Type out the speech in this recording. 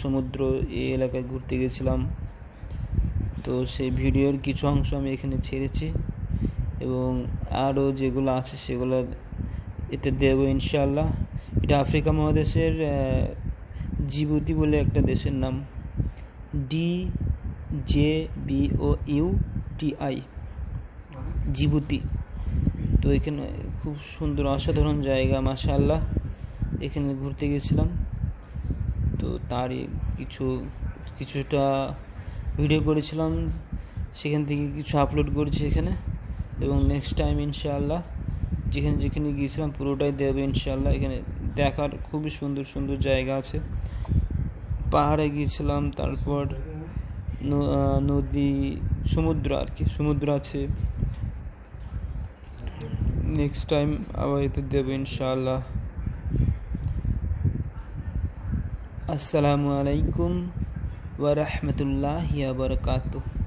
সমুদ্র এই এলাকায় ঘুরতে গেছিলাম। তো সেই ভিডিওর কিছু অংশ আমি এখানে ছেড়েছি এবং আরও যেগুলো আছে সেগুলো এতে দেব ইনশাআল্লাহ। এটা আফ্রিকা মহাদেশের জিবুতি বলে একটা দেশের নাম, DJBOUTI, জিবুতি। তো এখানে খুব সুন্দর অসাধারণ জায়গা মাশাআল্লাহ, এখানে ঘুরতে গেছিলাম। তো তারই কিছুটা ভিডিও করেছিলাম, সেখান থেকে কিছু আপলোড করেছি এখানে। এবং নেক্সট টাইম ইনশাআল্লাহ যেখানে গিয়েছিলাম পুরোটাই দেব ইনশাআল্লাহ। এখানে দেখার খুবই সুন্দর সুন্দর জায়গা আছে। পাহাড়ে গিয়েছিলাম, তারপর নদী, সমুদ্র আছে। নেক্সট টাইম আবার এতে দেব ইনশাআল্লাহ। আসসালামু আলাইকুম ওয়া রাহমাতুল্লাহি ওয়া বারাকাতুহু।